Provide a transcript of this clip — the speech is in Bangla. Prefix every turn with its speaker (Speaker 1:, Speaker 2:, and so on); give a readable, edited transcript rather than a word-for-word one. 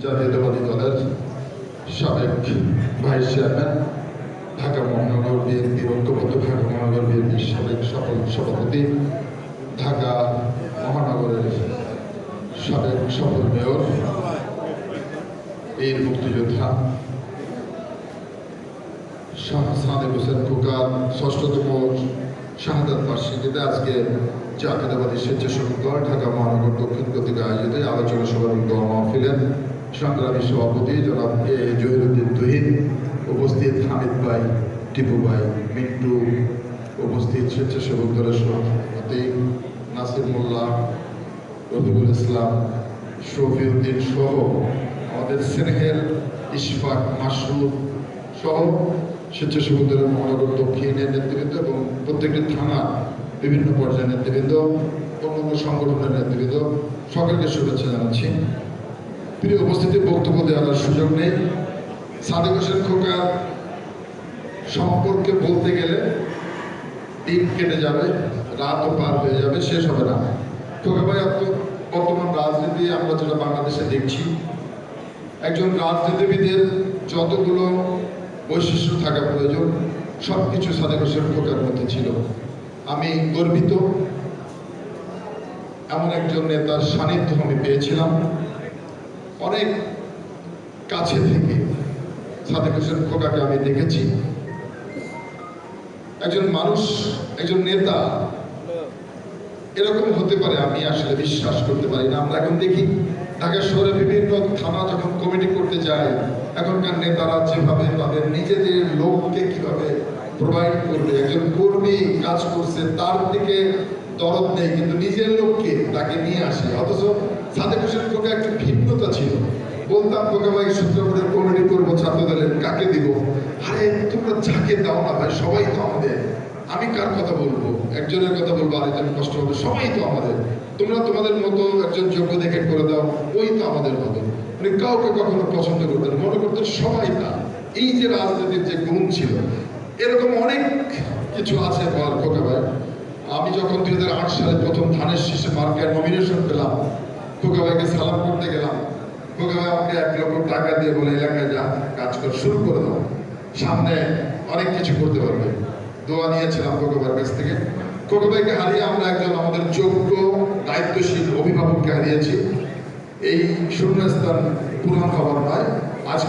Speaker 1: জাতীয়তাবাদী দলের সাবেক ভাইস চেয়ারম্যান, ঢাকা মহানগর বিএনপির ঐক্যবদ্ধ ঢাকা মহানগর বিএনপির সাবেক সভাপতি, ঢাকা মহানগরের সাবেক সফল মেয়র, বীর মুক্তিযোদ্ধা সাদেক হোসেন খোকার ৬ষ্ঠতম শাহাদাত বার্ষিকীতে আজকে জাতীয়তাবাদী স্বেচ্ছাসেবক দল ঢাকা মহানগর দক্ষিণ কর্তৃক আয়োজিত আলোচনা সভার দোয়া মাহফিলের সংগ্রামী সভাপতি জনাব জহিরুদ্দিন তুহিন, উপস্থিত হামিদ ভাই, টিপু ভাই, মিন্টু, উপস্থিত স্বেচ্ছাসেবক দলের সভাপতি নাসির মোল্লা, রফিকুল ইসলাম, শফিউদ্দিন সহ আমাদের স্নেহের ইশফাক মাসুদ সহ স্বেচ্ছাসেবক দলের মহানগর দক্ষিণের নেতৃবৃন্দ এবং প্রত্যেকটি থানা বিভিন্ন পর্যায়ের নেতৃবৃন্দ, অন্যান্য সংগঠনের নেতৃবৃন্দ, সকলকে শুভেচ্ছা জানাচ্ছি। প্রিয় উপস্থিতি, বক্তব্য দেওয়ার সুযোগ নেই। সাদেক হোসেন খোকার সম্পর্কে বলতে গেলে দিন কেটে যাবে, রাতও পার হয়ে যাবে, শেষ হবে না। খোকা ভাই, বর্তমান রাজনীতি আমরা যেটা বাংলাদেশে দেখছি, একজন রাজনীতিবিদের যতগুলো বৈশিষ্ট্য থাকা প্রয়োজন সব কিছু সাদেক হোসেন খোকার মধ্যে ছিল। আমি গর্বিত এমন একজন নেতার সান্নিধ্য আমি পেয়েছিলাম। অনেক কাছে থেকে সাদেক হোসেন খোকাকে আমি দেখেছি। একজন মানুষ, একজন নেতা এরকম হতে পারে আমি আসলে বিশ্বাস করতে পারি না। আমরা এখন দেখি ঢাকা শহরে বিভিন্ন থানা যখন কমিটি করতে যায়, এখনকার নেতারা যেভাবে তাদের নিজেদের লোককে কিভাবে প্রোভাইড করবে, একজন কর্মী কাজ করছে তার দিকে দরদ নেই, কিন্তু নিজের লোককে তাকে নিয়ে আসে। অথচ সাদেক হোসেন খোকা একটা ভিন্নতা ছিল। বলতাম, খোকা ভাই সূত্রপুরের কমিটি করবো ছাত্র দলের, কাকে দিব? আরে তোমরা যাকে দাও না ভাই, সবাই তো আমাদের। আমি কার কথা বলবো? একজনের কথা বলবো, আরেকজন কষ্ট হবে, সবাই তো আমাদের। তোমরা তোমাদের মতো একজন যোগ্য দেখে করে দাও, ওই তো আমাদের হবে। মানে কাউকে কখনো পছন্দ করতেন, মনে করতেন সবাই না। এই যে রাজনীতির যে গুণ ছিল, এরকম অনেক কিছু আছে বলার। খোকা ভাই, আমি যখন 2008 সালে প্রথম ধানের শীষে মার্কের নমিনেশন পেলাম, খোকা ভাইকে সালাম করতে গেলাম। খোকা ভাই আমাকে 1 লক্ষ টাকা দিয়ে বলে, এলাকায় যা, কাজ কর, শুরু করে দাও, সামনে অনেক কিছু করতে পারবে। দোয়া নিয়েছিলাম খোকা ভাইয়ের কাছ থেকে। খোকা ভাইকে হারিয়ে আমরা একজন আমাদের যোগ্য দায়িত্বশীল অভিভাবককে হারিয়েছি। এই শূন্যস্থান পূরণ হওয়ার নয়, আজ